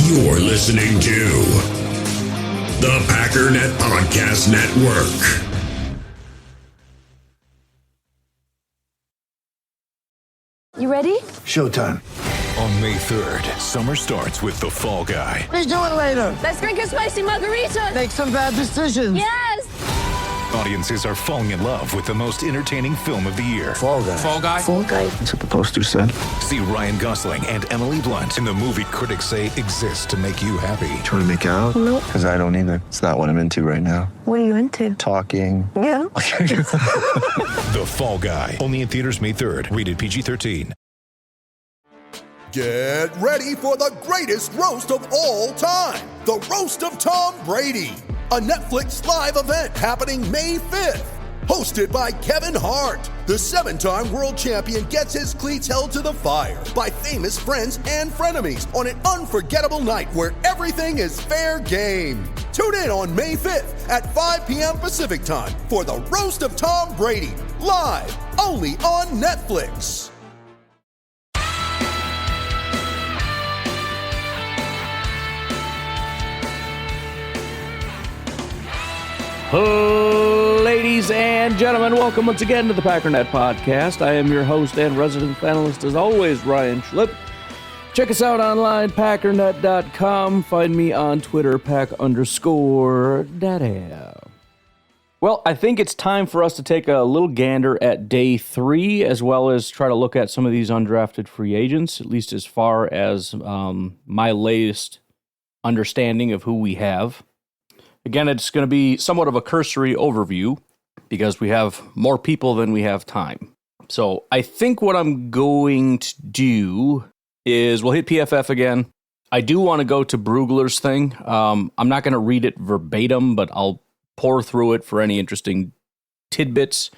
You're listening to the Packernet Podcast Network. You ready? Showtime. On May 3rd, summer starts with The Fall Guy. Let's do it later. Let's drink a spicy margarita. Make some bad decisions. Yes! Audiences are falling in love with the most entertaining film of the year. Fall Guy. Fall Guy? Fall guy. That's what the poster said. See Ryan Gosling and Emily Blunt in the movie critics say exists to make you happy. Trying to make it out? Nope. Because I don't either. It's not what I'm into right now. What are you into? Talking. Yeah. The Fall Guy. Only in theaters May 3rd. Rated PG-13. Get ready for the greatest roast of all time, the Roast of Tom Brady, a Netflix live event happening May 5th. Hosted by Kevin Hart, the 7-time world champion gets his cleats held to the fire by famous friends and frenemies on an unforgettable night where everything is fair game. Tune in on May 5th at 5 p.m. Pacific time for the Roast of Tom Brady, live only on Netflix. Ladies and gentlemen, welcome once again to the Packernet Podcast. I am your host and resident panelist, as always, Ryan Schlipp. Check us out online, packernet.com. Find me on Twitter, pack_daddy. Well, I think it's time for us to take a little gander at day 3, as well as try to look at some of these undrafted free agents, at least as far as my latest understanding of who we have. Again, it's going to be somewhat of a cursory overview because we have more people than we have time. So I think what I'm going to do is we'll hit PFF again. I do want to go to Brugler's thing. I'm not going to read it verbatim, but I'll pour through it for any interesting tidbits.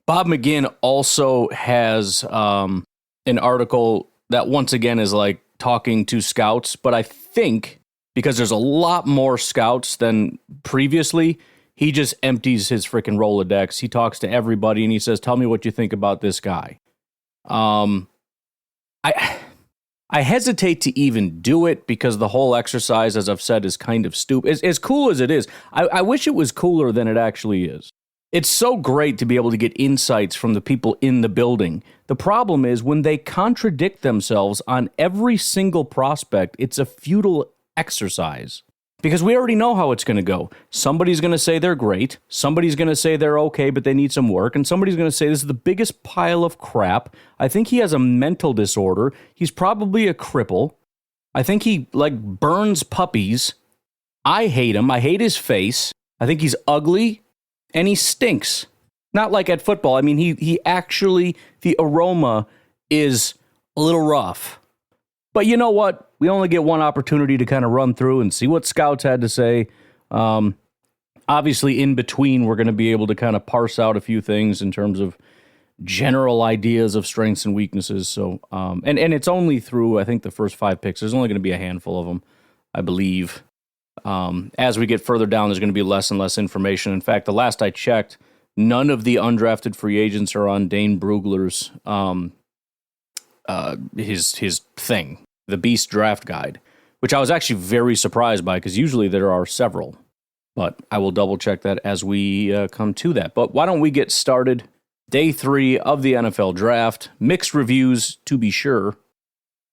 Bob McGinn also has an article that once again is like talking to scouts, but I think because there's a lot more scouts than previously, he just empties his freaking Rolodex. He talks to everybody and he says, tell me what you think about this guy. I hesitate to even do it because the whole exercise, as I've said, is kind of stupid. As cool as it is, I wish it was cooler than it actually is. It's so great to be able to get insights from the people in the building. The problem is when they contradict themselves on every single prospect, it's a futile exercise. Because we already know how it's going to go. Somebody's going to say they're great. Somebody's going to say they're okay, but they need some work. And somebody's going to say this is the biggest pile of crap. I think he has a mental disorder. He's probably a cripple. I think he, burns puppies. I hate him. I hate his face. I think he's ugly. And he stinks. Not like at football. I mean, he actually, the aroma is a little rough. But you know what? We only get one opportunity to kind of run through and see what scouts had to say. Obviously, in between, we're going to be able to kind of parse out a few things in terms of general ideas of strengths and weaknesses. So, and it's only through, I think, the first 5 picks. There's only going to be a handful of them, I believe. As we get further down, there's going to be less and less information. In fact, the last I checked, none of the undrafted free agents are on Dane Brugler's his thing. The Beast Draft Guide, which I was actually very surprised by because usually there are several, but I will double check that as we come to that. But why don't we get started? Day 3 of the NFL Draft. Mixed reviews, to be sure.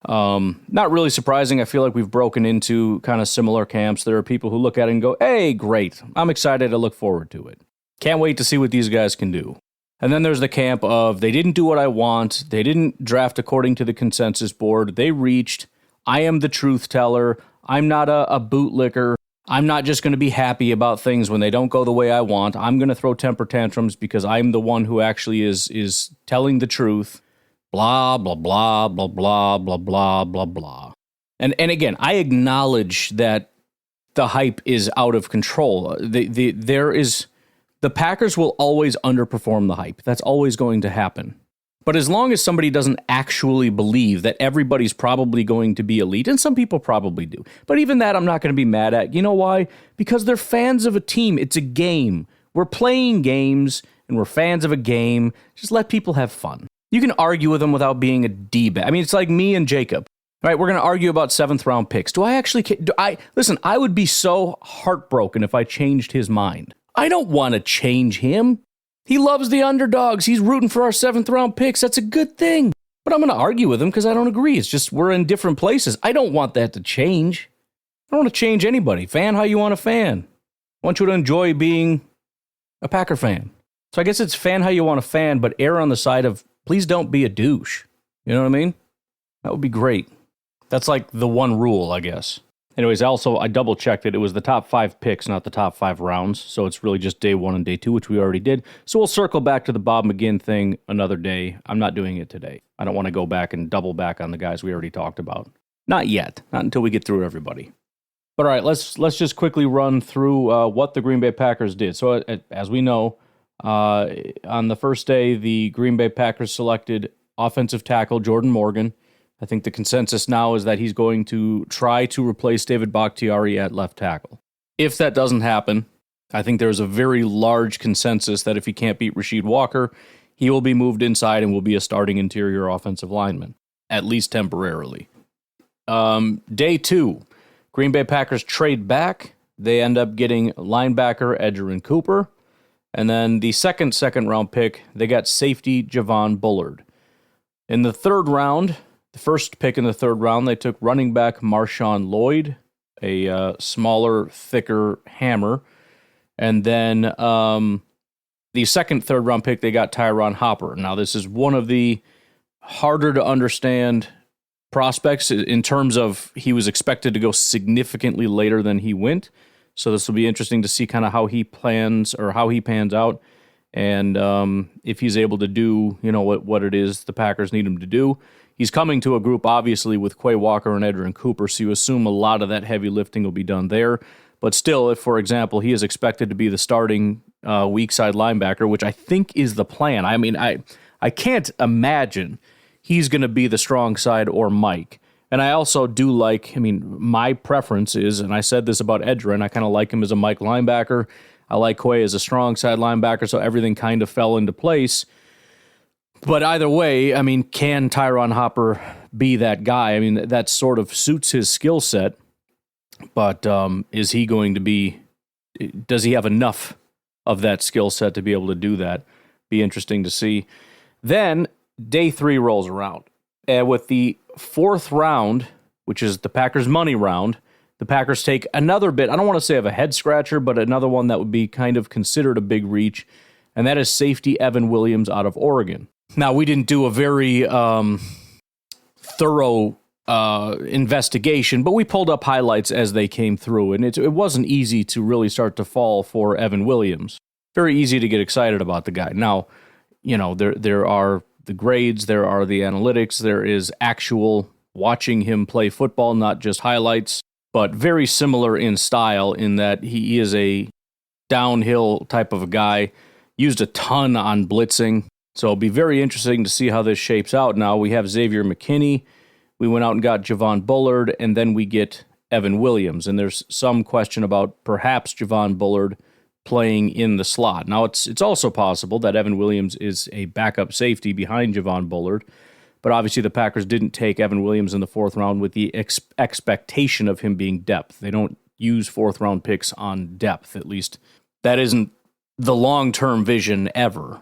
Not really surprising. I feel like we've broken into kind of similar camps. There are people who look at it and go, hey, great. I'm excited. I look forward to it. Can't wait to see what these guys can do. And then there's the camp of, they didn't do what I want. They didn't draft according to the consensus board. They reached. I am the truth teller. I'm not a bootlicker. I'm not just going to be happy about things when they don't go the way I want. I'm going to throw temper tantrums because I'm the one who actually is telling the truth. Blah, blah, blah, blah, blah, blah, blah, blah, blah. And again, I acknowledge that the hype is out of control. The Packers will always underperform the hype. That's always going to happen. But as long as somebody doesn't actually believe that everybody's probably going to be elite, and some people probably do, but even that I'm not going to be mad at. You know why? Because they're fans of a team. It's a game. We're playing games, and we're fans of a game. Just let people have fun. You can argue with them without being a D-bag. I mean, it's like me and Jacob. All right, we're going to argue about 7th round picks. Do I actually listen, I would be so heartbroken if I changed his mind. I don't want to change him. He loves the underdogs. He's rooting for our 7th round picks. That's a good thing. But I'm going to argue with him because I don't agree. It's just we're in different places. I don't want that to change. I don't want to change anybody. Fan how you want to fan. I want you to enjoy being a Packer fan. So I guess it's fan how you want to fan, but err on the side of please don't be a douche. You know what I mean? That would be great. That's like the one rule, I guess. Anyways, I double checked it. It was the top 5 picks, not the top 5 rounds. So it's really just day 1 and day 2, which we already did. So we'll circle back to the Bob McGinn thing another day. I'm not doing it today. I don't want to go back and double back on the guys we already talked about. Not yet. Not until we get through everybody. But all right, let's just quickly run through what the Green Bay Packers did. So as we know, on the first day, the Green Bay Packers selected offensive tackle Jordan Morgan. I think the consensus now is that he's going to try to replace David Bakhtiari at left tackle. If that doesn't happen, I think there's a very large consensus that if he can't beat Rasheed Walker, he will be moved inside and will be a starting interior offensive lineman, at least temporarily. Day 2, Green Bay Packers trade back. They end up getting linebacker Edgerrin Cooper. And then the second round pick, they got safety Javon Bullard. In the 3rd round, the first pick in the 3rd round, they took running back Marshawn Lloyd, a smaller, thicker hammer. And then the 2nd, 3rd round pick, they got Tyron Hopper. Now, this is one of the harder to understand prospects in terms of he was expected to go significantly later than he went. So this will be interesting to see kind of how he pans out. And if he's able to do, what it is the Packers need him to do. He's coming to a group, obviously, with Quay Walker and Edgerrin Cooper, so you assume a lot of that heavy lifting will be done there. But still, if, for example, he is expected to be the starting weak side linebacker, which I think is the plan. I mean, I can't imagine he's going to be the strong side or Mike. And I also do my preference is, and I said this about Edgerrin, I kind of like him as a Mike linebacker. I like Quay as a strong side linebacker, so everything kind of fell into place. But either way, can Tyron Hopper be that guy? That sort of suits his skill set. But is he going to be, does he have enough of that skill set to be able to do that? Be interesting to see. Then day 3 rolls around. And with the 4th round, which is the Packers' money round, the Packers take another bit, I don't want to say of a head scratcher, but another one that would be kind of considered a big reach, and that is safety Evan Williams out of Oregon. Now, we didn't do a very thorough investigation, but we pulled up highlights as they came through, and it wasn't easy to really start to fall for Evan Williams. Very easy to get excited about the guy. Now, there are the grades, there are the analytics, there is actual watching him play football, not just highlights, but very similar in style in that he is a downhill type of a guy, used a ton on blitzing. So it'll be very interesting to see how this shapes out. Now we have Xavier McKinney. We went out and got Javon Bullard, and then we get Evan Williams. And there's some question about perhaps Javon Bullard playing in the slot. Now it's also possible that Evan Williams is a backup safety behind Javon Bullard. But obviously the Packers didn't take Evan Williams in the 4th round with the expectation of him being depth. They don't use 4th round picks on depth, at least. That isn't the long-term vision ever.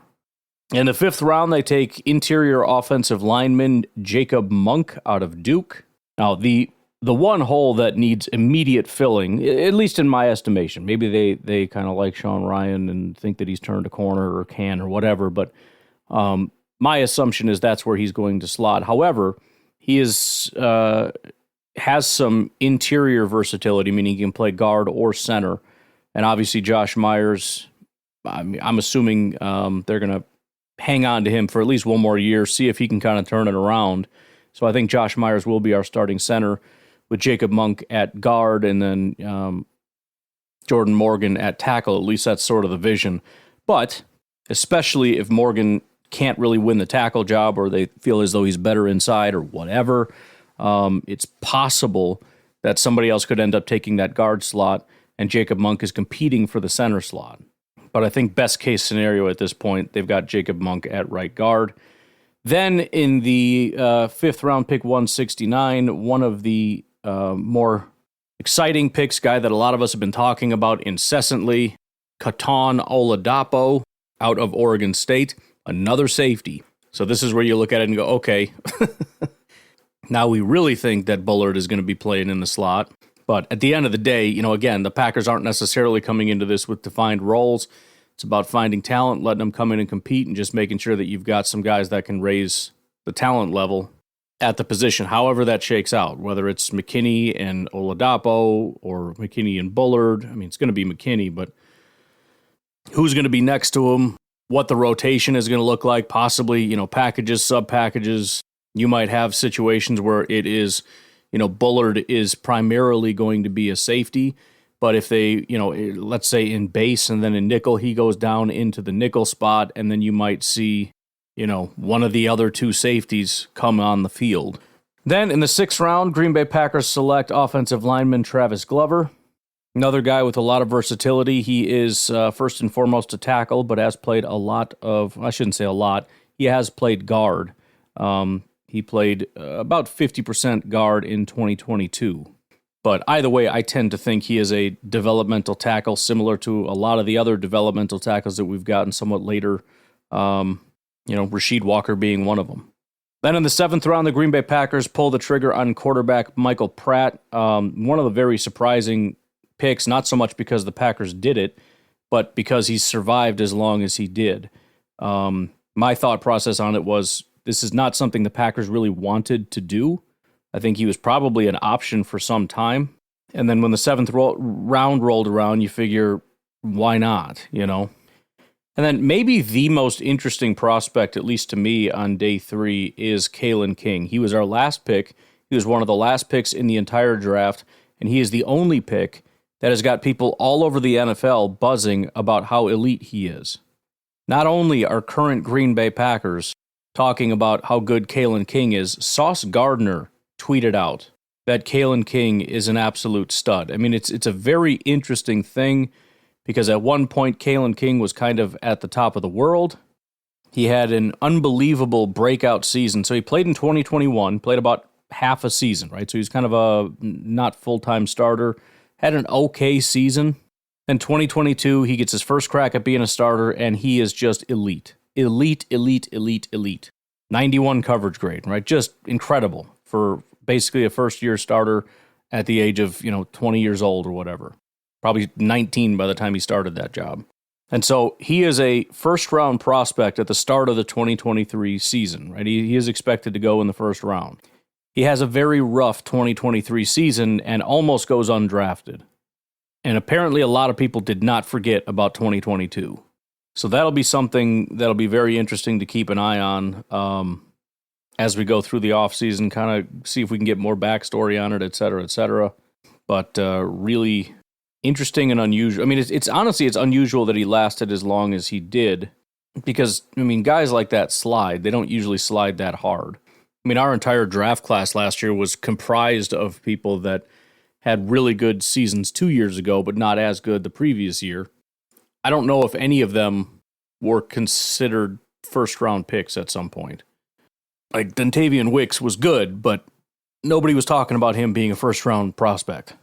In the 5th round, they take interior offensive lineman Jacob Monk out of Duke. Now, the one hole that needs immediate filling, at least in my estimation, maybe they kind of like Sean Ryan and think that he's turned a corner or can or whatever, but my assumption is that's where he's going to slot. However, he has some interior versatility, meaning he can play guard or center. And obviously Josh Myers, I'm assuming they're going to hang on to him for at least one more year, see if he can kind of turn it around. So I think Josh Myers will be our starting center with Jacob Monk at guard and then Jordan Morgan at tackle. At least that's sort of the vision. But especially if Morgan can't really win the tackle job or they feel as though he's better inside or whatever, it's possible that somebody else could end up taking that guard slot and Jacob Monk is competing for the center slot. But I think best case scenario at this point, they've got Jacob Monk at right guard. Then in the fifth round, pick 169, one of the more exciting picks, guy that a lot of us have been talking about incessantly, Katon Oladapo out of Oregon State, another safety. So this is where you look at it and go, okay, now we really think that Bullard is going to be playing in the slot. But at the end of the day, again, the Packers aren't necessarily coming into this with defined roles. It's about finding talent, letting them come in and compete, and just making sure that you've got some guys that can raise the talent level at the position, however that shakes out, whether it's McKinney and Oladapo or McKinney and Bullard. I mean, it's going to be McKinney, but who's going to be next to him, what the rotation is going to look like, possibly, packages, sub-packages. You might have situations where it is, Bullard is primarily going to be a safety, but if they, let's say in base and then in nickel, he goes down into the nickel spot, and then you might see, one of the other two safeties come on the field. Then in the sixth round, Green Bay Packers select offensive lineman Travis Glover, another guy with a lot of versatility. He is first and foremost a tackle, but has played a lot of, I shouldn't say a lot, he has played guard. He played about 50% guard in 2022. But either way, I tend to think he is a developmental tackle, similar to a lot of the other developmental tackles that we've gotten somewhat later, Rasheed Walker being one of them. Then in the seventh round, the Green Bay Packers pull the trigger on quarterback Michael Pratt. One of the very surprising picks, not so much because the Packers did it, but because he survived as long as he did. My thought process on it was, this is not something the Packers really wanted to do. I think he was probably an option for some time. And then when the seventh round rolled around, you figure, why not, And then maybe the most interesting prospect, at least to me, on day 3 is Kalen King. He was our last pick. He was one of the last picks in the entire draft, and he is the only pick that has got people all over the NFL buzzing about how elite he is. Not only are current Green Bay Packers talking about how good Kalen King is, Sauce Gardner tweeted out that Kalen King is an absolute stud. I mean, it's a very interesting thing because at one point, Kalen King was kind of at the top of the world. He had an unbelievable breakout season. So he played in 2021, played about half a season, right? So he was kind of a not full-time starter, had an okay season. Then 2022, he gets his first crack at being a starter, and he is just elite. Elite. 91 coverage grade, right? Just incredible for basically a first-year starter at the age of, 20 years old or whatever. Probably 19 by the time he started that job. And so he is a first-round prospect at the start of the 2023 season, right? He is expected to go in the first round. He has a very rough 2023 season and almost goes undrafted. And apparently a lot of people did not forget about 2022. So that'll be something that'll be very interesting to keep an eye on as we go through the offseason, kind of see if we can get more backstory on it, et cetera, et cetera. But really interesting and unusual. I mean, it's honestly, it's unusual that he lasted as long as he did because, guys like that slide. They don't usually slide that hard. Our entire draft class last year was comprised of people that had really good seasons 2 years ago, but not as good the previous year. I don't know if any of them were considered first-round picks at some point. Like, Dontavian Wicks was good, but nobody was talking about him being a first-round prospect.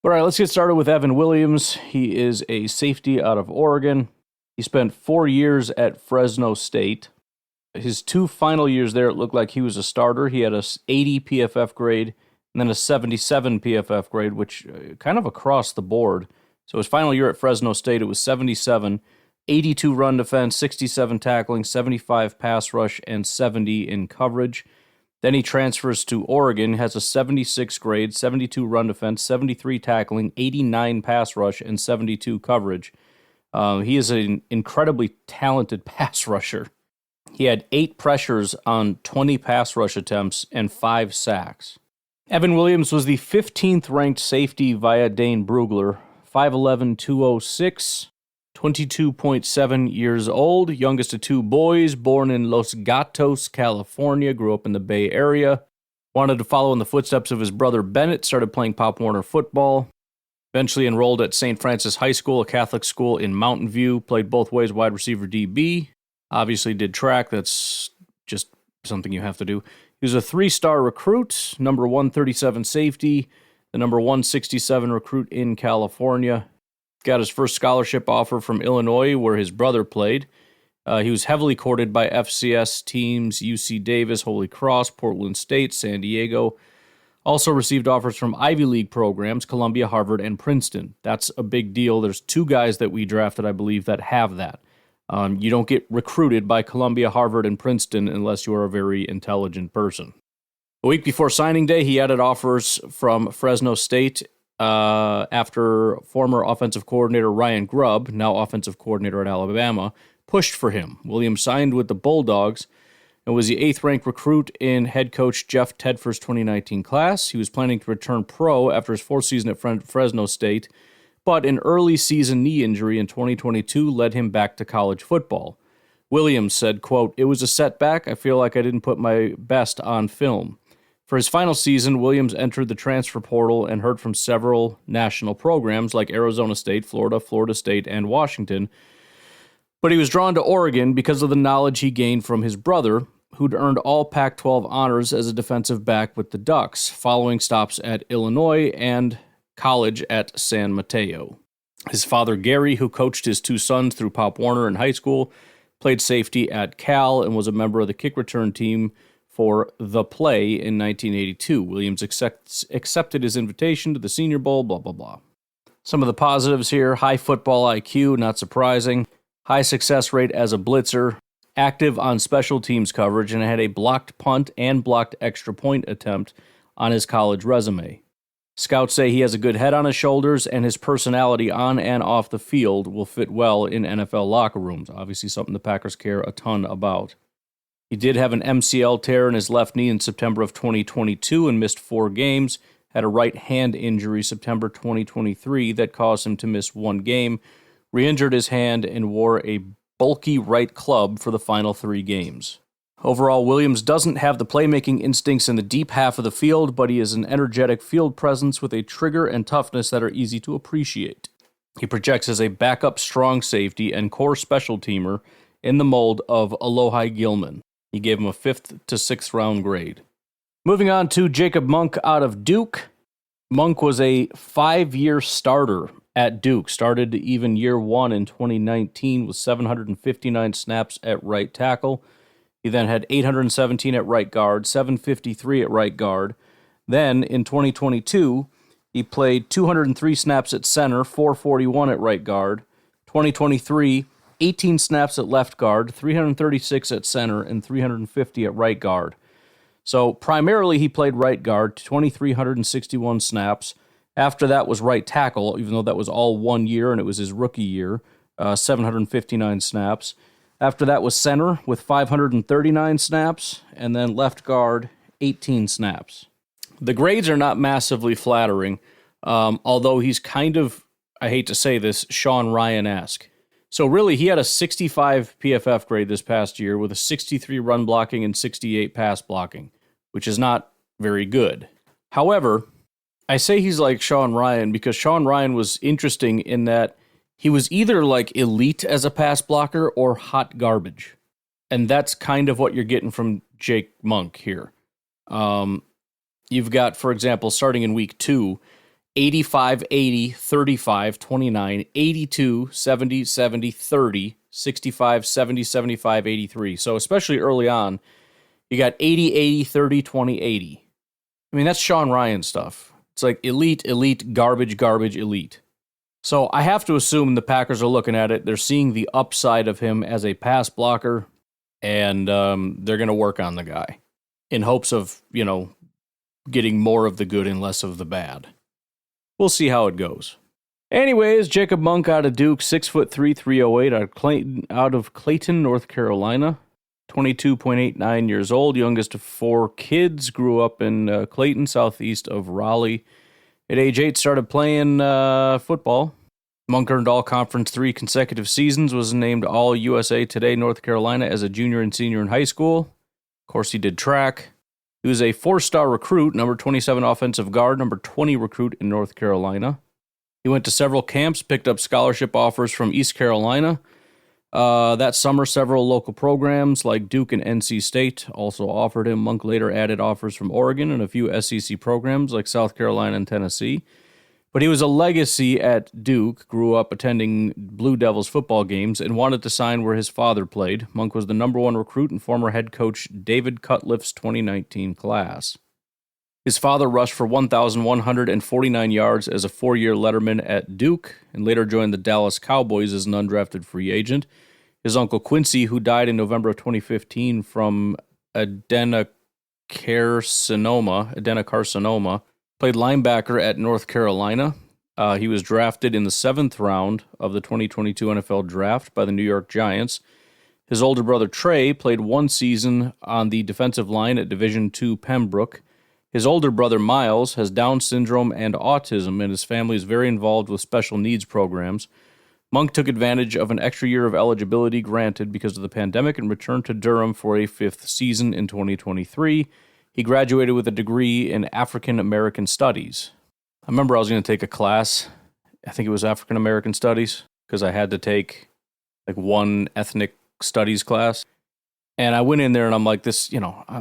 All right, let's get started with Evan Williams. He is a safety out of Oregon. He spent 4 years at Fresno State. His 2 final years there, it looked like he was a starter. He had a 80 PFF grade and then a 77 PFF grade, which kind of across the board. So his final year at Fresno State, it was 77, 82 run defense, 67 tackling, 75 pass rush, and 70 in coverage. Then he transfers to Oregon, has a 76 grade, 72 run defense, 73 tackling, 89 pass rush, and 72 coverage. He is an incredibly talented pass rusher. He had 8 pressures on 20 pass rush attempts and 5 sacks. Evan Williams was the 15th ranked safety via Dane Brugler, 5'11", 206, 22.7 years old, youngest of 2 boys, born in Los Gatos, California, grew up in the Bay Area, wanted to follow in the footsteps of his brother Bennett, started playing Pop Warner football, eventually enrolled at St. Francis High School, a Catholic school in Mountain View, played both ways, wide receiver DB, obviously did track, that's just something you have to do. He was a 3-star recruit, number 137 safety, the number 167 recruit in California. Got his first scholarship offer from Illinois, where his brother played. He was heavily courted by FCS teams, UC Davis, Holy Cross, Portland State, San Diego. Also received offers from Ivy League programs, Columbia, Harvard, and Princeton. That's a big deal. There's 2 guys that we drafted, I believe, that have that. You don't get recruited by Columbia, Harvard, and Princeton unless you are a very intelligent person. A week before signing day, he added offers from Fresno State after former offensive coordinator Ryan Grubb, now offensive coordinator at Alabama, pushed for him. Williams signed with the Bulldogs and was the 8th-ranked recruit in head coach Jeff Tedford's 2019 class. He was planning to return pro after his 4th season at Fresno State, but an early season knee injury in 2022 led him back to college football. Williams said, quote, "It was a setback. I feel like I didn't put my best on film." For his final season, Williams entered the transfer portal and heard from several national programs like Arizona State, Florida, Florida State, and Washington. But he was drawn to Oregon because of the knowledge he gained from his brother, who'd earned all Pac-12 honors as a defensive back with the Ducks, following stops at Illinois and college at San Mateo. His father, Gary, who coached his 2 sons through Pop Warner in high school, played safety at Cal and was a member of the kick return team for The Play in 1982. Williams accepted his invitation to the Senior Bowl, blah, blah, blah. Some of the positives here: high football IQ, not surprising. High success rate as a blitzer, active on special teams coverage, and had a blocked punt and blocked extra point attempt on his college resume. Scouts say he has a good head on his shoulders, and his personality on and off the field will fit well in NFL locker rooms. Obviously something the Packers care a ton about. He did have an MCL tear in his left knee in September of 2022 and missed 4 games, had a right hand injury September 2023 that caused him to miss 1 game, re-injured his hand, and wore a bulky right club for the final 3 games. Overall, Williams doesn't have the playmaking instincts in the deep half of the field, but he is an energetic field presence with a trigger and toughness that are easy to appreciate. He projects as a backup strong safety and core special teamer in the mold of Alohi Gilman. He gave him a 5th to 6th round grade. Moving on to Jacob Monk out of Duke. Monk was a 5-year starter at Duke, started even year 1 in 2019 with 759 snaps at right tackle. He then had 817 at right guard, 753 at right guard. Then in 2022, he played 203 snaps at center, 441 at right guard. 2023, 18 snaps at left guard, 336 at center, and 350 at right guard. So primarily he played right guard, 2,361 snaps. After that was right tackle, even though that was all 1 year and it was his rookie year, 759 snaps. After that was center with 539 snaps, and then left guard, 18 snaps. The grades are not massively flattering, although he's kind of, I hate to say this, Sean Ryan-esque. So really, he had a 65 PFF grade this past year with a 63 run blocking and 68 pass blocking, which is not very good. However, I say he's like Sean Ryan because Sean Ryan was interesting in that he was either like elite as a pass blocker or hot garbage. And that's kind of what you're getting from Jake Monk here. You've got, for example, starting in week 2, 85, 80, 35, 29, 82, 70, 70, 30, 65, 70, 75, 83. So especially early on, you got 80, 80, 30, 20, 80. I mean, that's Sean Ryan stuff. It's like elite, elite, garbage, garbage, elite. So I have to assume the Packers are looking at it. They're seeing the upside of him as a pass blocker, and they're going to work on the guy in hopes of, getting more of the good and less of the bad. We'll see how it goes. Anyways, Jacob Monk out of Duke, 6'3", 308, out of Clayton, North Carolina, 22.89 years old, youngest of 4 kids, grew up in Clayton, southeast of Raleigh. At age 8, started playing football. Monk earned all-conference 3 consecutive seasons, was named All-USA Today, North Carolina as a junior and senior in high school. Of course, he did track. He was a 4-star recruit, number 27 offensive guard, number 20 recruit in North Carolina. He went to several camps, picked up scholarship offers from East Carolina, That summer, several local programs like Duke and NC State also offered him. Monk later added offers from Oregon and a few SEC programs like South Carolina and Tennessee. But he was a legacy at Duke, grew up attending Blue Devils football games, and wanted to sign where his father played. Monk was the number one recruit in former head coach David Cutcliffe's 2019 class. His father rushed for 1,149 yards as a four-year letterman at Duke, and later joined the Dallas Cowboys as an undrafted free agent. His uncle Quincy, who died in November of 2015 from adenocarcinoma, played linebacker at North Carolina. He was drafted in the 7th round of the 2022 NFL Draft by the New York Giants. His older brother Trey played one season on the defensive line at Division II Pembroke. His older brother Miles has Down syndrome and autism, and his family is very involved with special needs programs. Monk took advantage of an extra year of eligibility granted because of the pandemic and returned to Durham for a 5th season in 2023. He graduated with a degree in African American Studies. I remember I was going to take a class, I think it was African American Studies, because I had to take like one ethnic studies class. And I went in there and I'm like,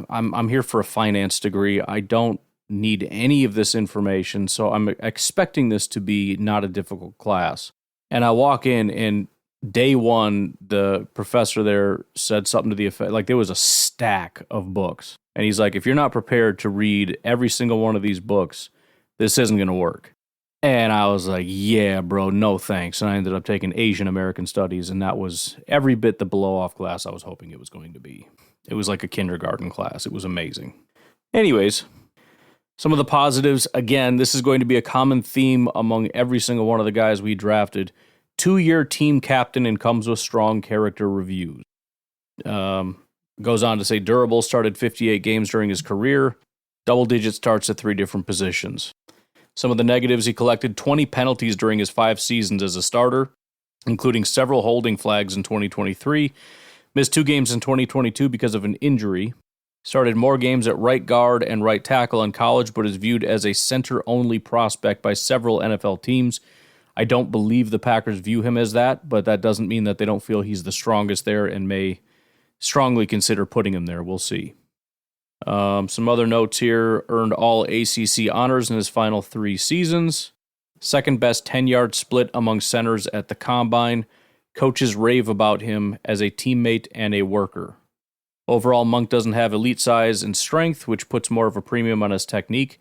I'm here for a finance degree. I don't need any of this information, so I'm expecting this to be not a difficult class. And I walk in, and day one, the professor there said something to the effect, like there was a stack of books. And he's like, if you're not prepared to read every single one of these books, this isn't going to work. And I was like, yeah, bro, no thanks. And I ended up taking Asian American Studies, and that was every bit the blow-off class I was hoping it was going to be. It was like a kindergarten class. It was amazing. Anyways, some of the positives, again, this is going to be a common theme among every single one of the guys we drafted. 2-year team captain and comes with strong character reviews. Goes on to say durable, started 58 games during his career, double-digit starts at 3 different positions. Some of the negatives, he collected 20 penalties during his 5 seasons as a starter, including several holding flags in 2023, missed 2 games in 2022 because of an injury, started more games at right guard and right tackle in college, but is viewed as a center-only prospect by several NFL teams. I don't believe the Packers view him as that, but that doesn't mean that they don't feel he's the strongest there and may strongly consider putting him there. We'll see. Some other notes here. Earned all ACC honors in his final 3 seasons. Second best 10-yard split among centers at the Combine. Coaches rave about him as a teammate and a worker. Overall, Monk doesn't have elite size and strength, which puts more of a premium on his technique,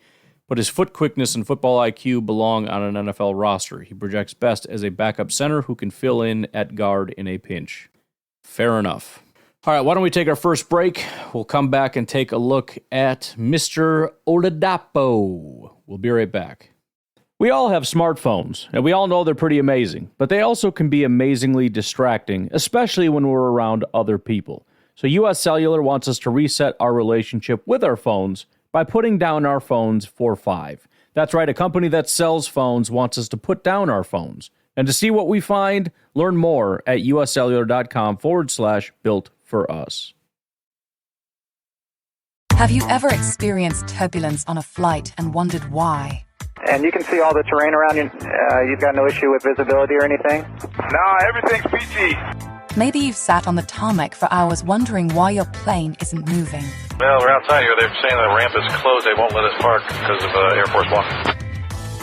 but his foot quickness and football IQ belong on an NFL roster. He projects best as a backup center who can fill in at guard in a pinch. Fair enough. All right, why don't we take our first break? We'll come back and take a look at Mr. Oladapo. We'll be right back. We all have smartphones, and we all know they're pretty amazing, but they also can be amazingly distracting, especially when we're around other people. So US Cellular wants us to reset our relationship with our phones by putting down our phones for $5. That's right, a company that sells phones wants us to put down our phones. And to see what we find, learn more at uscellular.com/built for us. Have you ever experienced turbulence on a flight and wondered why? And you can see all the terrain around you. You've got no issue with visibility or anything? No, everything's PG. Maybe you've sat on the tarmac for hours wondering why your plane isn't moving. Well, we're outside here. They're saying the ramp is closed. They won't let us park because of Air Force One.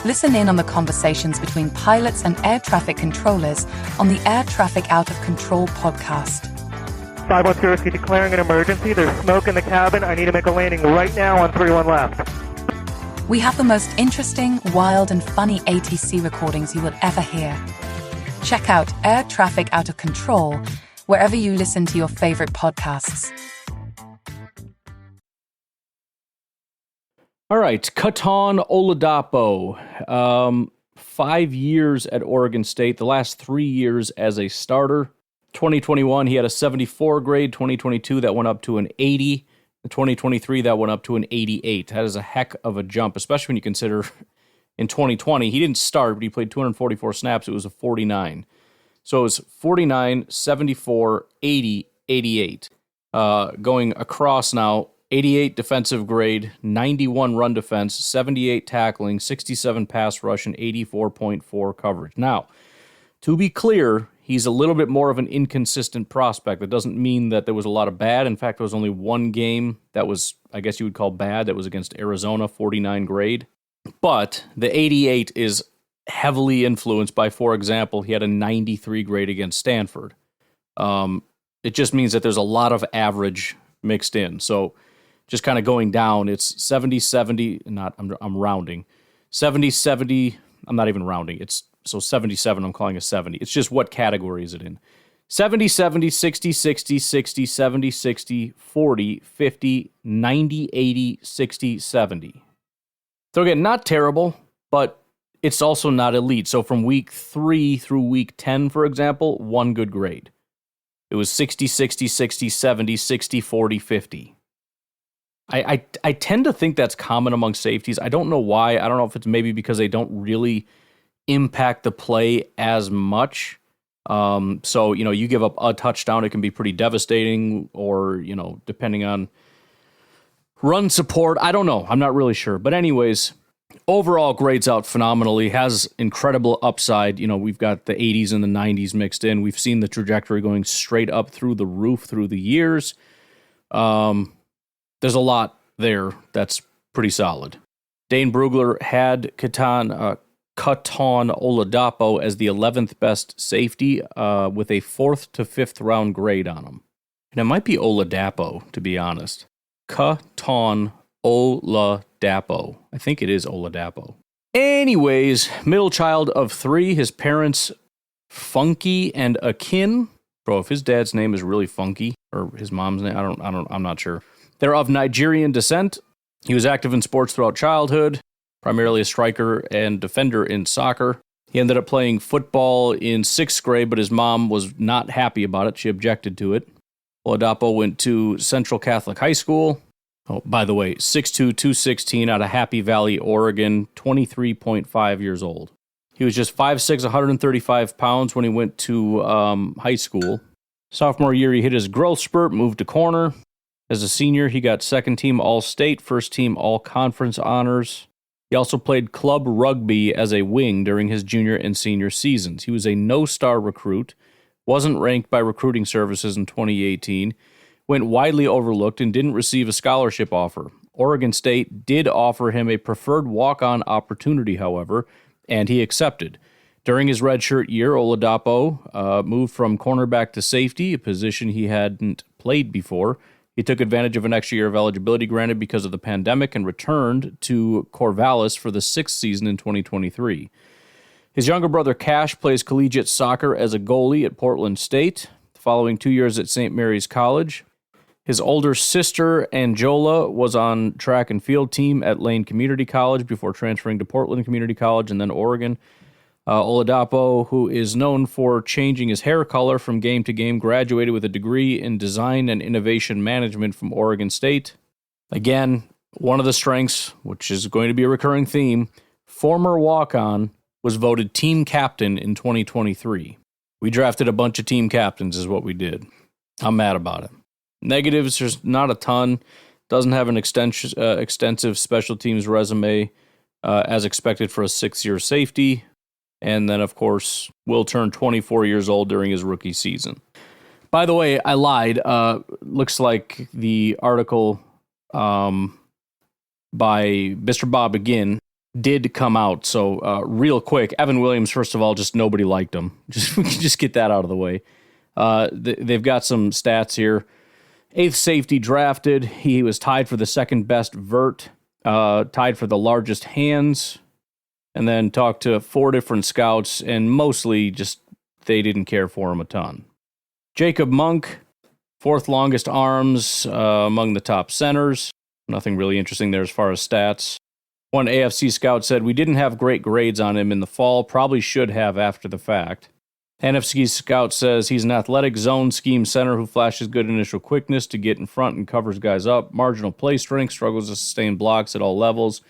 Listen in on the conversations between pilots and air traffic controllers on the Air Traffic Out of Control podcast. 510 Whiskey declaring an emergency. There's smoke in the cabin. I need to make a landing right now on 31 left. We have the most interesting, wild, and funny ATC recordings you will ever hear. Check out Air Traffic Out of Control wherever you listen to your favorite podcasts. All right, Katon Oladapo, 5 years at Oregon State, the last 3 years as a starter. 2021, he had a 74 grade. 2022, that went up to an 80. In 2023, that went up to an 88. That is a heck of a jump, especially when you consider in 2020, he didn't start, but he played 244 snaps. It was a 49. So it was 49, 74, 80, 88. Going across now, 88 defensive grade, 91 run defense, 78 tackling, 67 pass rush, and 84.4 coverage. Now, To be clear, he's a little bit more of an inconsistent prospect. That doesn't mean that there was a lot of bad. In fact, there was only one game that was, I guess you would call bad. That was against Arizona, 49 grade. But the 88 is heavily influenced by, for example, he had a 93 grade against Stanford. It just means that there's a lot of average mixed in. So just kind of going down, it's 70-70, I'm rounding. 70-70, I'm not even rounding. It's so 77, I'm calling a 70. It's just what category is it in? 70-70, 60-60, 60-70, 60, 40, 50, 90-80, 60-70. So again, not terrible, but it's also not elite. So from week 3 through week 10, for example, one good grade. It was 60-60, 60-70, 60-40, 50. I tend to think that's common among safeties. I don't know why. I don't know if it's maybe because they don't really impact the play as much. So, you give up a touchdown, it can be pretty devastating, or, depending on run support. I don't know. I'm not really sure. But anyways, overall grades out phenomenally, has incredible upside. We've got the 80s and the 90s mixed in. We've seen the trajectory going straight up through the roof through the years. There's a lot there that's pretty solid. Dane Brugler had Katon Oladapo as the 11th best safety with a 4th to 5th round grade on him. And it might be Oladapo, to be honest. Katon Oladapo. I think it is Oladapo. Anyways, middle child of 3. His parents, Funky and Akin. Bro, if his dad's name is really Funky, or his mom's name, I'm not sure. They're of Nigerian descent. He was active in sports throughout childhood, primarily a striker and defender in soccer. He ended up playing football in 6th grade, but his mom was not happy about it. She objected to it. Oladapo went to Central Catholic High School. Oh, by the way, 6'2", 216 out of Happy Valley, Oregon, 23.5 years old. He was just 5'6", 135 pounds when he went to high school. Sophomore year, he hit his growth spurt, moved to corner. As a senior, he got 2nd team All-State, 1st team All-Conference honors. He also played club rugby as a wing during his junior and senior seasons. He was a no-star recruit, wasn't ranked by recruiting services in 2018, went widely overlooked, and didn't receive a scholarship offer. Oregon State did offer him a preferred walk-on opportunity, however, and he accepted. During his redshirt year, Oladapo moved from cornerback to safety, a position he hadn't played before. He took advantage of an extra year of eligibility granted because of the pandemic and returned to Corvallis for the 6th season in 2023. His younger brother Cash plays collegiate soccer as a goalie at Portland State, following 2 years at St. Mary's College. His older sister, Anjola, was on track and field team at Lane Community College before transferring to Portland Community College and then Oregon. Oladapo, who is known for changing his hair color from game to game, graduated with a degree in design and innovation management from Oregon State. Again, one of the strengths, which is going to be a recurring theme, former walk-on, was voted team captain in 2023. We drafted a bunch of team captains is what we did. I'm mad about it. Negatives, there's not a ton. Doesn't have an extensive special teams resume as expected for a 6-year safety. And then, of course, will turn 24 years old during his rookie season. By the way, I lied. Looks like the article by Mr. Bob again did come out. So real quick, Evan Williams, first of all, just nobody liked him. Just get that out of the way. They've got some stats here. 8th safety drafted. He was tied for the 2nd best vert, tied for the largest hands, and then talked to 4 different scouts, and mostly just they didn't care for him a ton. Jacob Monk, 4th longest arms among the top centers. Nothing really interesting there as far as stats. One AFC scout said, "We didn't have great grades on him in the fall, probably should have after the fact." NFC scout says he's an athletic zone scheme center who flashes good initial quickness to get in front and covers guys up. Marginal play strength, struggles to sustain blocks at all levels.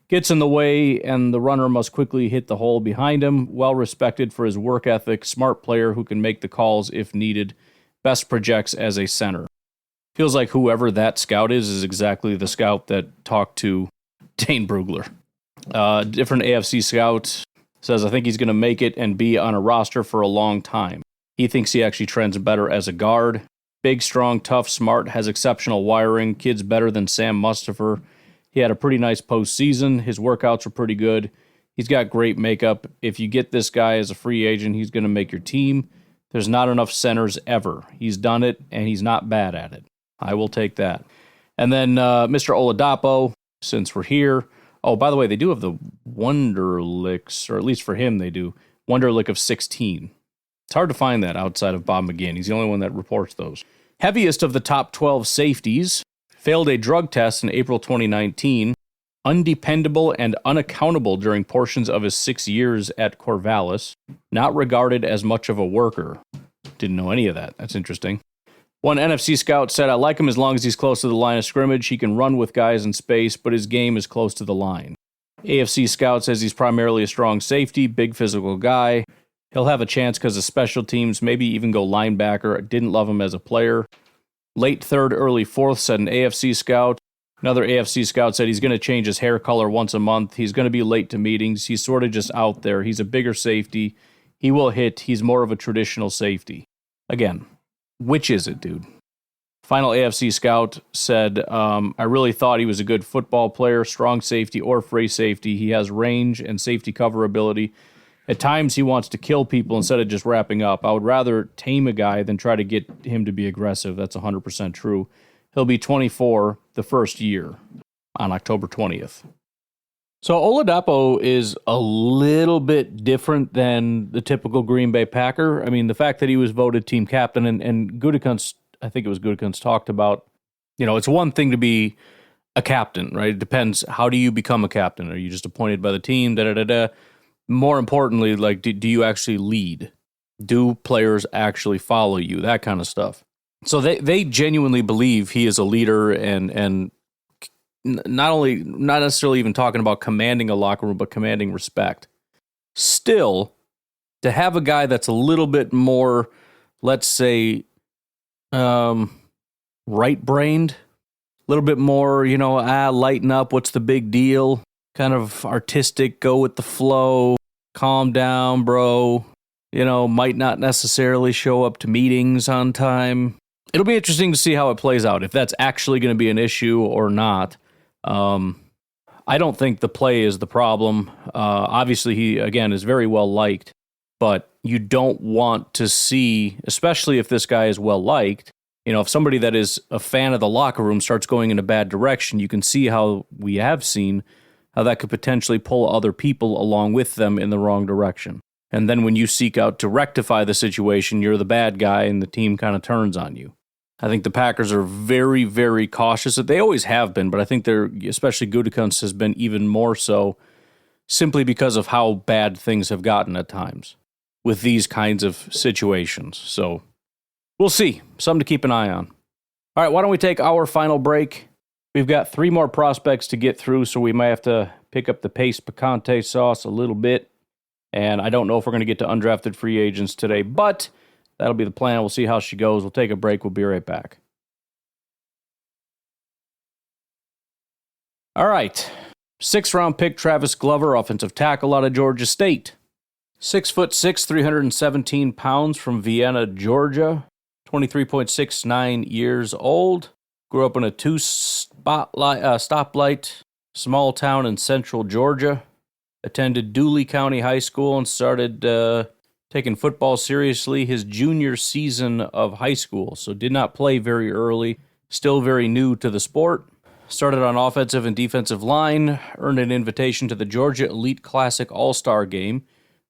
Gets in the way, and the runner must quickly hit the hole behind him. Well respected for his work ethic, smart player who can make the calls if needed. Best projects as a center. Feels like whoever that scout is exactly the scout that talked to Dane Brugler. Different AFC scout Says, I think he's going to make it and be on a roster for a long time. He thinks he actually trends better as a guard. Big, strong, tough, smart, has exceptional wiring. Kid's better than Sam Mustipher. He had a pretty nice postseason. His workouts were pretty good. He's got great makeup. If you get this guy as a free agent, he's going to make your team. There's not enough centers ever. He's done it, and he's not bad at it. I will take that. And then Mr. Oladapo, since we're here. Oh, by the way, they do have the Wonderlicks, or at least for him they do, Wonderlick of 16. It's hard to find that outside of Bob McGinn. He's the only one that reports those. Heaviest of the top 12 safeties, failed a drug test in April 2019, undependable and unaccountable during portions of his 6 years at Corvallis, not regarded as much of a worker. Didn't know any of that. That's interesting. One NFC scout said, I like him as long as he's close to the line of scrimmage. He can run with guys in space, but his game is close to the line. AFC scout says he's primarily a strong safety, big physical guy. He'll have a chance because of special teams, maybe even go linebacker. Didn't love him as a player. Late third, early fourth, said an AFC scout. Another AFC scout said he's going to change his hair color once a month. He's going to be late to meetings. He's sort of just out there. He's a bigger safety. He will hit. He's more of a traditional safety. Again, which is it, dude? Final AFC scout said, I really thought he was a good football player, strong safety or free safety. He has range and safety cover ability. At times, he wants to kill people instead of just wrapping up. I would rather tame a guy than try to get him to be aggressive. That's 100% true. He'll be 24 the first year on October 20th. So Oladapo is a little bit different than the typical Green Bay Packer. I mean, the fact that he was voted team captain and Gutekunst, I think it was Gutekunst, talked about, it's one thing to be a captain, right? It depends. How do you become a captain? Are you just appointed by the team? More importantly, like, do you actually lead? Do players actually follow you? That kind of stuff. So they genuinely believe he is a leader and not necessarily even talking about commanding a locker room, but commanding respect. Still, to have a guy that's a little bit more, let's say, right-brained, a little bit more, lighten up, what's the big deal? Kind of artistic, go with the flow, calm down, bro. Might not necessarily show up to meetings on time. It'll be interesting to see how it plays out, if that's actually going to be an issue or not. I don't think the play is the problem. Obviously, he, again, is very well liked, but you don't want to see, especially if this guy is well liked, if somebody that is a fan of the locker room starts going in a bad direction, you can see how we have seen how that could potentially pull other people along with them in the wrong direction. And then when you seek out to rectify the situation, you're the bad guy and the team kind of turns on you. I think the Packers are very, very cautious. They always have been, but I think especially Gutekunst has been even more so simply because of how bad things have gotten at times with these kinds of situations. So we'll see. Something to keep an eye on. All right, why don't we take our final break? We've got 3 more prospects to get through, so we might have to pick up the pace picante sauce a little bit. And I don't know if we're going to get to undrafted free agents today, but that'll be the plan. We'll see how she goes. We'll take a break. We'll be right back. All right. 6th-round pick Travis Glover, offensive tackle out of Georgia State. 6'6", 317 pounds from Vienna, Georgia. 23.69 years old. Grew up in a 2-stoplight small town in central Georgia. Attended Dooley County High School and started taking football seriously his junior season of high school. So did not play very early. Still very new to the sport. Started on offensive and defensive line. Earned an invitation to the Georgia Elite Classic All-Star Game,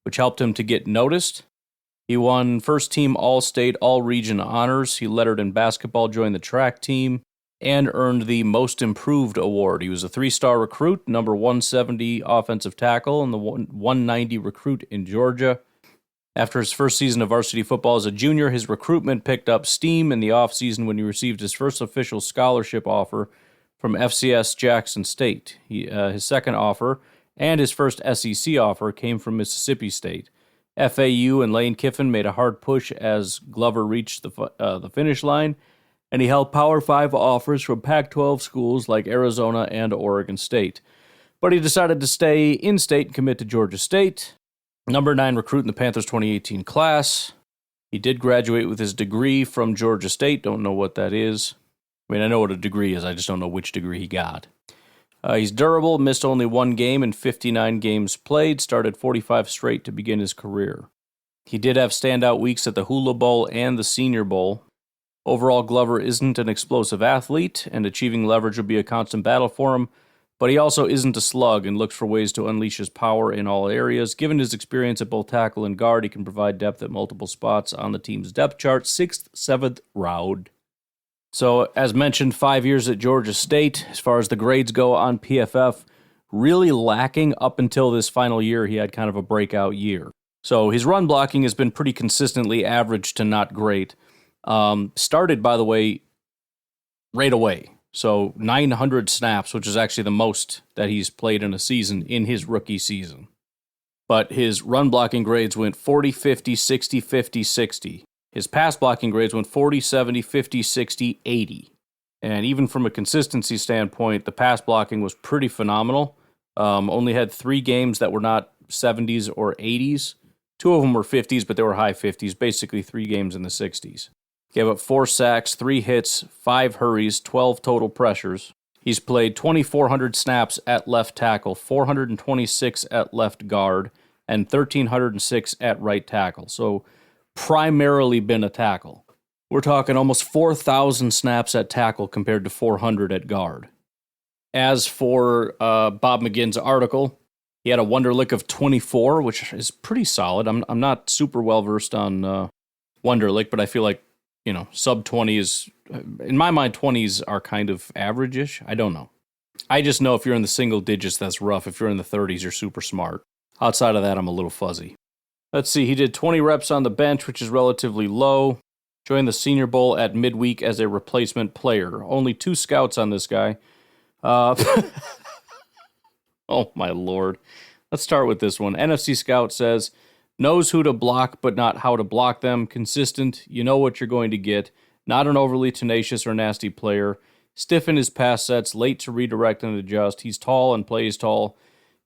which helped him to get noticed. He won first-team All-State, All-Region honors. He lettered in basketball, joined the track team, and earned the Most Improved Award. He was a 3-star recruit, number 170 offensive tackle, and the 190 recruit in Georgia. After his first season of varsity football as a junior, his recruitment picked up steam in the offseason when he received his first official scholarship offer from FCS Jackson State. His second offer and his first SEC offer came from Mississippi State. FAU and Lane Kiffin made a hard push as Glover reached the finish line, and he held Power 5 offers from Pac-12 schools like Arizona and Oregon State. But he decided to stay in-state and commit to Georgia State. Number 9 recruit in the Panthers 2018 class. He did graduate with his degree from Georgia State. Don't know what that is. I mean, I know what a degree is. I just don't know which degree he got. He's durable, missed only 1 game in 59 games played, started 45 straight to begin his career. He did have standout weeks at the Hula Bowl and the Senior Bowl. Overall, Glover isn't an explosive athlete, and achieving leverage would be a constant battle for him, but he also isn't a slug and looks for ways to unleash his power in all areas. Given his experience at both tackle and guard, he can provide depth at multiple spots on the team's depth chart, 6th, 7th round. So, as mentioned, 5 years at Georgia State. As far as the grades go on PFF, really lacking up until this final year. He had kind of a breakout year. So his run blocking has been pretty consistently average to not great. Started, by the way, right away. So 900 snaps, which is actually the most that he's played in a season in his rookie season. But his run blocking grades went 40, 50, 60, 50, 60. His pass blocking grades went 40, 70, 50, 60, 80. And even from a consistency standpoint, the pass blocking was pretty phenomenal. Only had 3 games that were not 70s or 80s. 2 of them were 50s, but they were high 50s, basically 3 games in the 60s. Gave up 4 sacks, 3 hits, 5 hurries, 12 total pressures. He's played 2,400 snaps at left tackle, 426 at left guard, and 1,306 at right tackle. So primarily been a tackle. We're talking almost 4,000 snaps at tackle compared to 400 at guard. As for Bob McGinn's article, he had a Wonderlic of 24, which is pretty solid. I'm not super well versed on Wonderlic, but I feel like, sub 20 is, in my mind, 20s are kind of average-ish. I don't know. I just know if you're in the single digits, that's rough. If you're in the 30s, you're super smart. Outside of that, I'm a little fuzzy. Let's see. He did 20 reps on the bench, which is relatively low. Joined the Senior Bowl at midweek as a replacement player. Only 2 scouts on this guy. Oh, my Lord. Let's start with this one. NFC Scout says, knows who to block, but not how to block them. Consistent. You know what you're going to get. Not an overly tenacious or nasty player. Stiff in his pass sets. Late to redirect and adjust. He's tall and plays tall.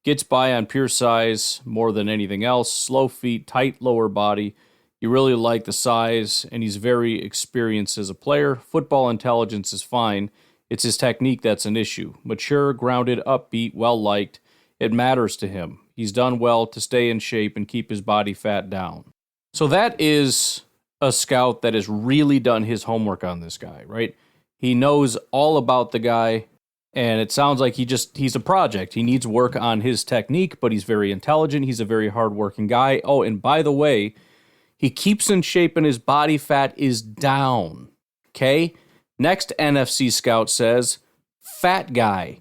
Gets by on pure size more than anything else. Slow feet, tight lower body. You really like the size, and he's very experienced as a player. Football intelligence is fine. It's his technique that's an issue. Mature, grounded, upbeat, well-liked. It matters to him. He's done well to stay in shape and keep his body fat down. So that is a scout that has really done his homework on this guy, right? He knows all about the guy, and it sounds like he's a project. He needs work on his technique, but he's very intelligent. He's a very hardworking guy. Oh, and by the way, he keeps in shape and his body fat is down. Okay? Next NFC scout says, fat guy.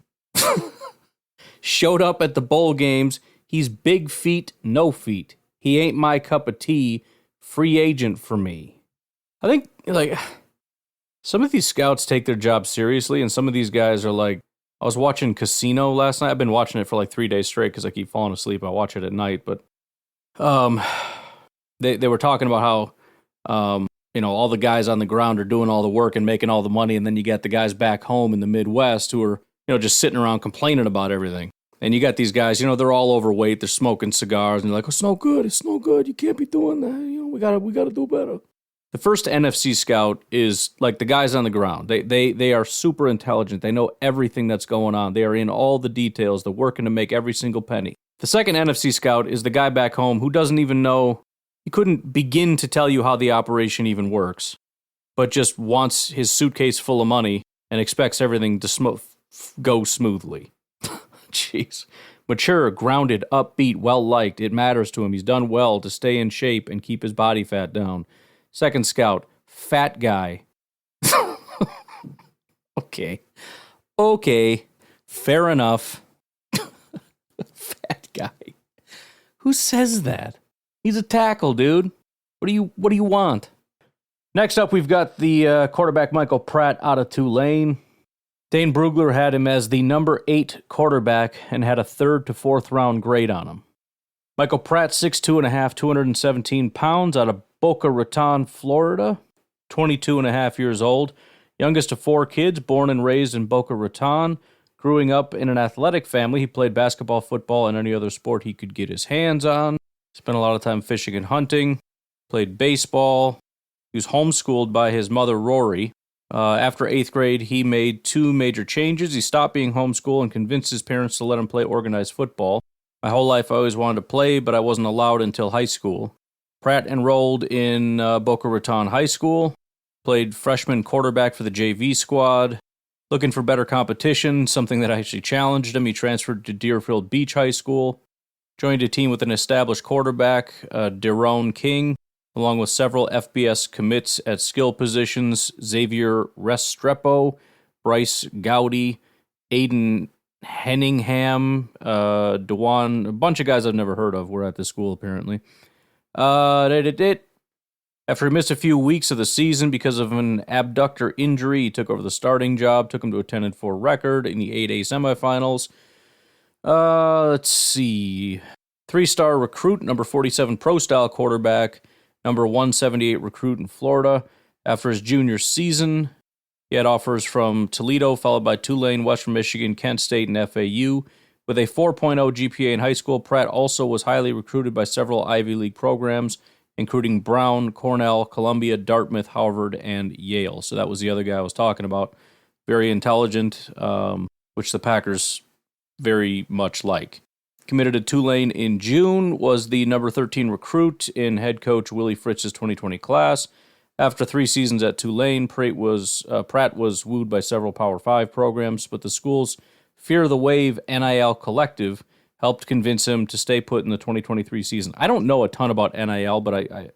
Showed up at the bowl games. He's big feet, no feet. He ain't my cup of tea. Free agent for me. I think, some of these scouts take their job seriously, and some of these guys are like, I was watching Casino last night. I've been watching it for 3 days straight because I keep falling asleep. I watch it at night, but they were talking about how, all the guys on the ground are doing all the work and making all the money, and then you got the guys back home in the Midwest who are, just sitting around complaining about everything. And you got these guys, they're all overweight, they're smoking cigars, and they're like, it's no good, you can't be doing that, we gotta do better. The first NFC scout is like the guys on the ground. They are super intelligent, they know everything that's going on, they are in all the details, they're working to make every single penny. The second NFC scout is the guy back home who doesn't even know, he couldn't begin to tell you how the operation even works, but just wants his suitcase full of money and expects everything to go smoothly. Jeez. Mature, grounded, upbeat, well-liked. It matters to him. He's done well to stay in shape and keep his body fat down. Second scout, fat guy. Okay. Fair enough. Fat guy. Who says that? He's a tackle, dude. What do you want? Next up, we've got the quarterback Michael Pratt out of Tulane. Dane Brugler had him as the number 8 quarterback and had a 3rd to 4th round grade on him. Michael Pratt, 6'2.5", 217 pounds, out of Boca Raton, Florida, 22.5 years old. Youngest of 4 kids, born and raised in Boca Raton. Growing up in an athletic family, he played basketball, football, and any other sport he could get his hands on. Spent a lot of time fishing and hunting. Played baseball. He was homeschooled by his mother, Rory. After 8th grade, he made 2 major changes. He stopped being homeschooled and convinced his parents to let him play organized football. My whole life I always wanted to play, but I wasn't allowed until high school. Pratt enrolled in Boca Raton High School. Played freshman quarterback for the JV squad. Looking for better competition, something that actually challenged him. He transferred to Deerfield Beach High School. Joined a team with an established quarterback, Daron King, along with several FBS commits at skill positions, Xavier Restrepo, Bryce Gowdy, Aiden Henningham, Dewan, a bunch of guys I've never heard of were at this school, apparently. After he missed a few weeks of the season because of an abductor injury, he took over the starting job, took him to a 10-4 record in the 8A semifinals. Let's see. 3-star recruit, number 47 pro-style quarterback, number 178 recruit in Florida. After his junior season, he had offers from Toledo, followed by Tulane, Western Michigan, Kent State, and FAU. With a 4.0 GPA in high school, Pratt also was highly recruited by several Ivy League programs, including Brown, Cornell, Columbia, Dartmouth, Harvard, and Yale. So that was the other guy I was talking about. Very intelligent, which the Packers very much like. Committed to Tulane in June, was the number 13 recruit in head coach Willie Fritz's 2020 class. After 3 seasons at Tulane, Pratt was wooed by several Power 5 programs, but the school's Fear the Wave NIL collective helped convince him to stay put in the 2023 season. I don't know a ton about NIL, but I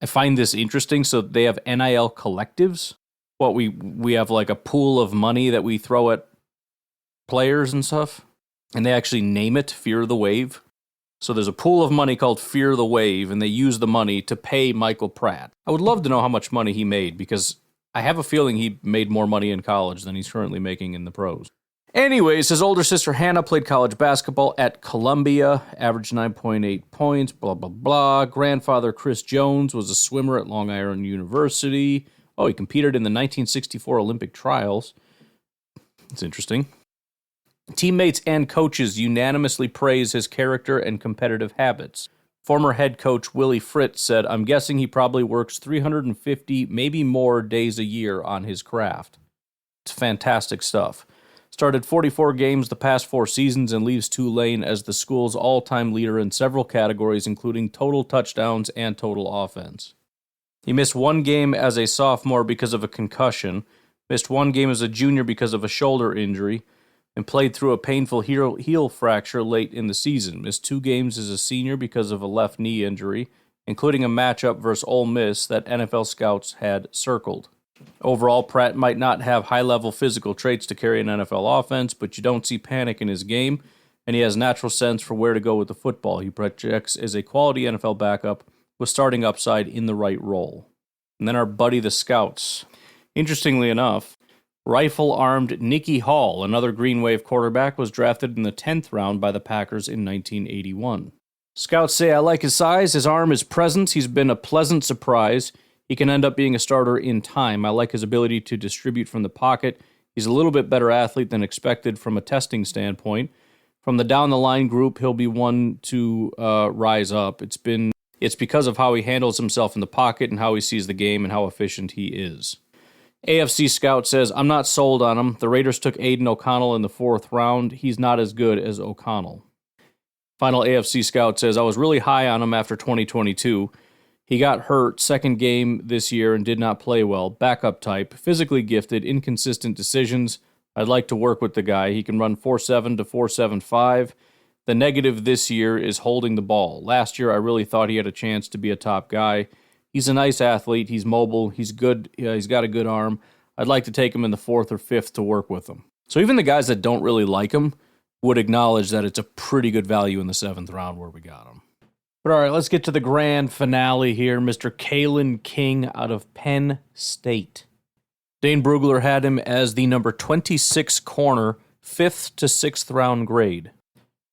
find this interesting. So they have NIL collectives. What, we have like a pool of money that we throw at players and stuff, and they actually name it Fear the Wave. So there's a pool of money called Fear the Wave, and they use the money to pay Michael Pratt. I would love to know how much money he made, because I have a feeling he made more money in college than he's currently making in the pros. Anyways, his older sister Hannah played college basketball at Columbia, averaged 9.8 points, blah, blah, blah. Grandfather Chris Jones was a swimmer at Long Island University. Oh, he competed in the 1964 Olympic trials. That's interesting. Teammates and coaches unanimously praise his character and competitive habits. Former head coach Willie Fritz said, "I'm guessing he probably works 350, maybe more days a year on his craft." It's fantastic stuff. Started 44 games the past 4 seasons and leaves Tulane as the school's all-time leader in several categories, including total touchdowns and total offense. He missed 1 game as a sophomore because of a concussion, missed 1 game as a junior because of a shoulder injury, and played through a painful heel fracture late in the season. Missed 2 games as a senior because of a left knee injury, including a matchup versus Ole Miss that NFL scouts had circled. Overall, Pratt might not have high-level physical traits to carry an NFL offense, but you don't see panic in his game, and he has natural sense for where to go with the football. He projects as a quality NFL backup with starting upside in the right role. And then our buddy the Scouts. Interestingly enough, rifle-armed Nicky Hall, another Green Wave quarterback, was drafted in the 10th round by the Packers in 1981. Scouts say, "I like his size, his arm, his presence. He's been a pleasant surprise. He can end up being a starter in time. I like his ability to distribute from the pocket. He's a little bit better athlete than expected from a testing standpoint. From the down-the-line group, he'll be one to rise up. It's because of how he handles himself in the pocket and how he sees the game and how efficient he is." AFC Scout says, "I'm not sold on him. The Raiders took Aiden O'Connell in the 4th round. He's not as good as O'Connell." Final AFC Scout says, "I was really high on him after 2022. He got hurt 2nd game this year and did not play well. Backup type, physically gifted, inconsistent decisions. I'd like to work with the guy. He can run 4.7 to 4.75. The negative this year is holding the ball. Last year, I really thought he had a chance to be a top guy. He's a nice athlete. He's mobile. He's good. He's got a good arm. I'd like to take him in the 4th or 5th to work with him." So even the guys that don't really like him would acknowledge that it's a pretty good value in the 7th round where we got him. But all right, let's get to the grand finale here. Mr. Kalen King out of Penn State. Dane Brugler had him as the number 26 corner, 5th to 6th round grade.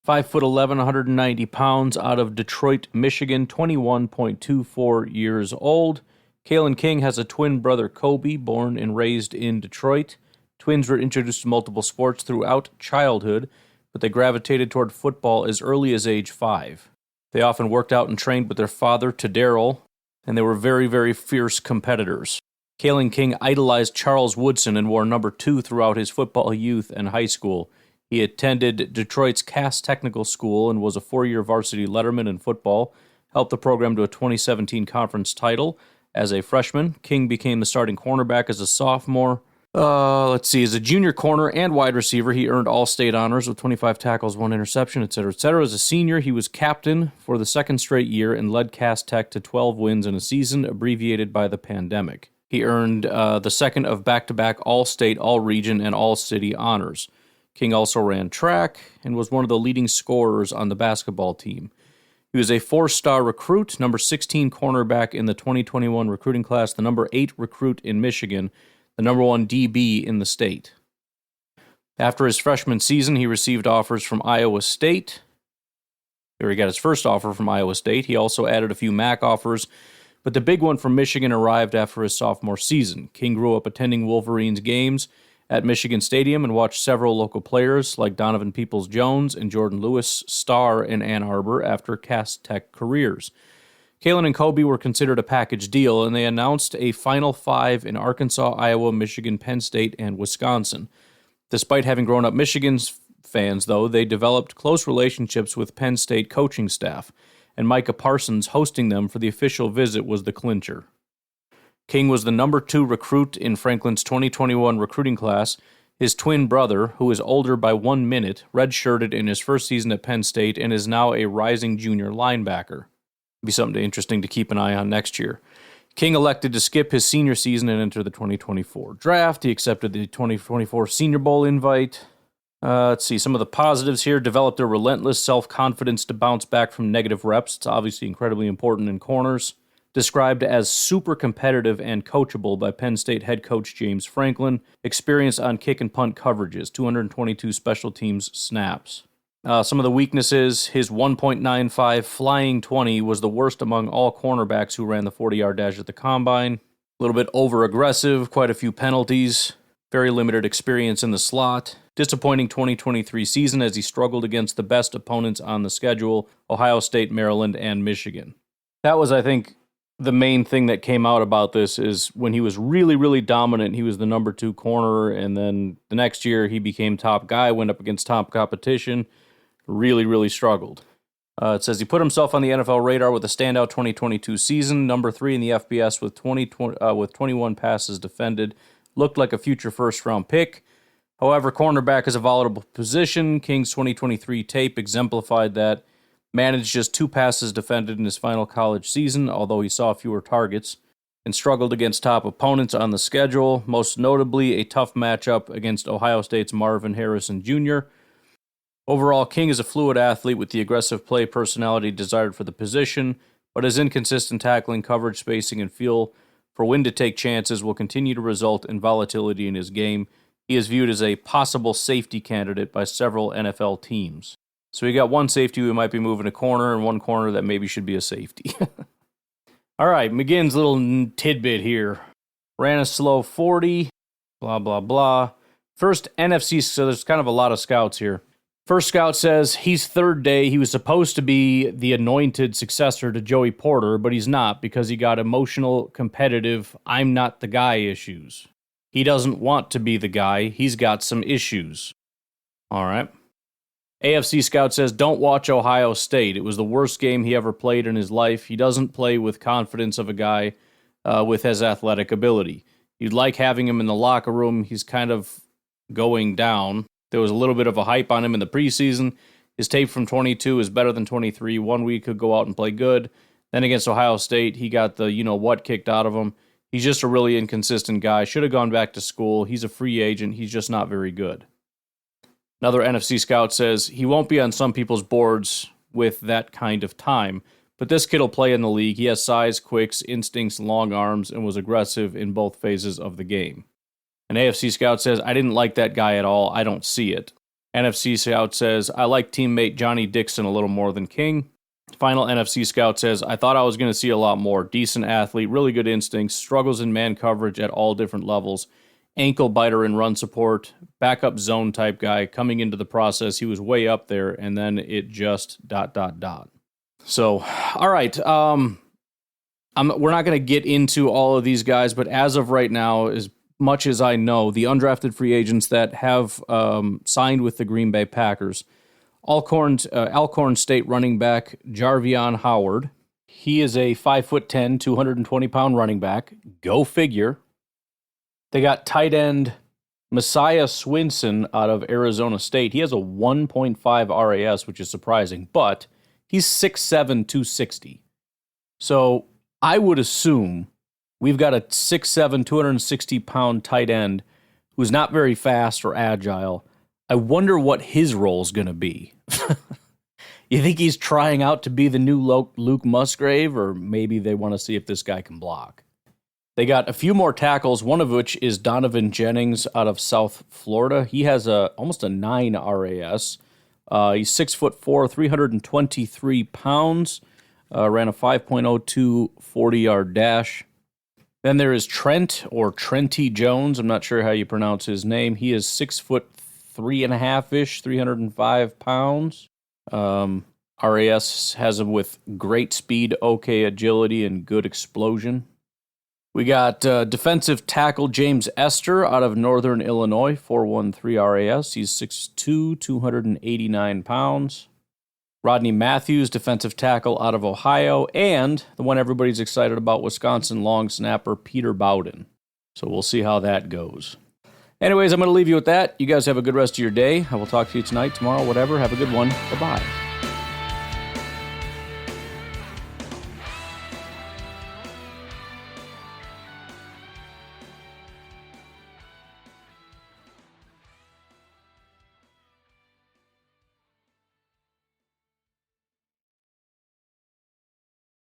5'11", 190 pounds, out of Detroit, Michigan, 21.24 years old. Kalen King has a twin brother, Kobe, born and raised in Detroit. Twins were introduced to multiple sports throughout childhood, but they gravitated toward football as early as age 5. They often worked out and trained with their father, Tadero, and they were very, very fierce competitors. Kalen King idolized Charles Woodson and wore number 2 throughout his football youth and high school. He attended Detroit's Cass Technical School and was a 4-year varsity letterman in football, helped the program to a 2017 conference title. As a freshman, King became the starting cornerback as a sophomore. As a junior corner and wide receiver, he earned all-state honors with 25 tackles, 1 interception, etc., etc. As a senior, he was captain for the second straight year and led Cass Tech to 12 wins in a season, abbreviated by the pandemic. He earned the second of back-to-back all-state, all-region, and all-city honors. King also ran track and was one of the leading scorers on the basketball team. He was a 4-star recruit, number 16 cornerback in the 2021 recruiting class, the number 8 recruit in Michigan, the number 1 DB in the state. After his freshman season, he received offers from Iowa State. He got his first offer from Iowa State. He also added a few MAC offers, but the big one from Michigan arrived after his sophomore season. King grew up attending Wolverines games at Michigan Stadium and watched several local players like Donovan Peoples-Jones and Jordan Lewis star in Ann Arbor after Cass Tech careers. Kalen and Kobe were considered a package deal, and they announced a Final 5 in Arkansas, Iowa, Michigan, Penn State, and Wisconsin. Despite having grown up Michigan's fans, though, they developed close relationships with Penn State coaching staff, and Micah Parsons hosting them for the official visit was the clincher. King was the number 2 recruit in Franklin's 2021 recruiting class. His twin brother, who is older by 1 minute, redshirted in his first season at Penn State and is now a rising junior linebacker. Be something interesting to keep an eye on next year. King elected to skip his senior season and enter the 2024 draft. He accepted the 2024 Senior Bowl invite. Some of the positives here. Developed a relentless self-confidence to bounce back from negative reps. It's obviously incredibly important in corners. Described as super competitive and coachable by Penn State head coach James Franklin. Experience on kick and punt coverages, 222 special teams snaps. Some of the weaknesses, his 1.95 flying 20 was the worst among all cornerbacks who ran the 40-yard dash at the combine. A little bit over-aggressive, quite a few penalties. Very limited experience in the slot. Disappointing 2023 season as he struggled against the best opponents on the schedule, Ohio State, Maryland, and Michigan. That was, I think, the main thing that came out about this is when he was really, really dominant, he was the number 2 corner, and then the next year he became top guy, went up against top competition, really, really struggled. It says he put himself on the NFL radar with a standout 2022 season, number 3 in the FBS with 21 passes defended, looked like a future first-round pick. However, cornerback is a volatile position. King's 2023 tape exemplified that. Managed just 2 passes defended in his final college season, although he saw fewer targets, and struggled against top opponents on the schedule, most notably a tough matchup against Ohio State's Marvin Harrison Jr. Overall, King is a fluid athlete with the aggressive play personality desired for the position, but his inconsistent tackling, coverage, spacing, and feel for when to take chances will continue to result in volatility in his game. He is viewed as a possible safety candidate by several NFL teams. So we got one safety who might be moving a corner and one corner that maybe should be a safety. All right, McGinn's little tidbit here. Ran a slow 40, blah, blah, blah. First NFC, so there's kind of a lot of scouts here. First scout says he's third day. He was supposed to be the anointed successor to Joey Porter, but he's not because he got emotional, competitive, I'm not the guy issues. He doesn't want to be the guy. He's got some issues. All right. AFC Scout says, don't watch Ohio State. It was the worst game he ever played in his life. He doesn't play with confidence of a guy with his athletic ability. You'd like having him in the locker room. He's kind of going down. There was a little bit of a hype on him in the preseason. His tape from 22 is better than 23. 1 week could go out and play good. Then against Ohio State, he got the you-know-what kicked out of him. He's just a really inconsistent guy. Should have gone back to school. He's a free agent. He's just not very good. Another NFC scout says he won't be on some people's boards with that kind of time, but this kid will play in the league. He has size, quicks, instincts, long arms, and was aggressive in both phases of the game. An AFC scout says, I didn't like that guy at all. I don't see it. NFC scout says, I like teammate Johnny Dixon a little more than King. Final NFC scout says, I thought I was going to see a lot more. Decent athlete, really good instincts, struggles in man coverage at all different levels. Ankle biter in run support, backup zone type guy. Coming into the process, he was way up there, and then it just ... So, all right. We're not going to get into all of these guys, but as of right now, as much as I know, the undrafted free agents that have signed with the Green Bay Packers, Alcorn State running back Jarvion Howard. He is a 5'10", 220-pound running back. Go figure. They got tight end Messiah Swinson out of Arizona State. He has a 1.5 RAS, which is surprising, but he's 6'7", 260. So I would assume we've got a 6'7", 260-pound tight end who's not very fast or agile. I wonder what his role is going to be. You think he's trying out to be the new Luke Musgrave, or maybe they want to see if this guy can block? They got a few more tackles, one of which is Donovan Jennings out of South Florida. He has almost a 9 RAS. He's 6'4", 323 pounds, ran a 5.02 40-yard dash. Then there is Trent, or Trenty Jones. I'm not sure how you pronounce his name. He is 6'3.5-ish", 305 pounds. RAS has him with great speed, okay agility, and good explosion. We got defensive tackle James Esther out of Northern Illinois, 4'13" RAS. He's 6'2", 289 pounds. Rodney Matthews, defensive tackle out of Ohio, and the one everybody's excited about, Wisconsin long snapper Peter Bowden. So we'll see how that goes. Anyways, I'm going to leave you with that. You guys have a good rest of your day. I will talk to you tonight, tomorrow, whatever. Have a good one. Bye-bye.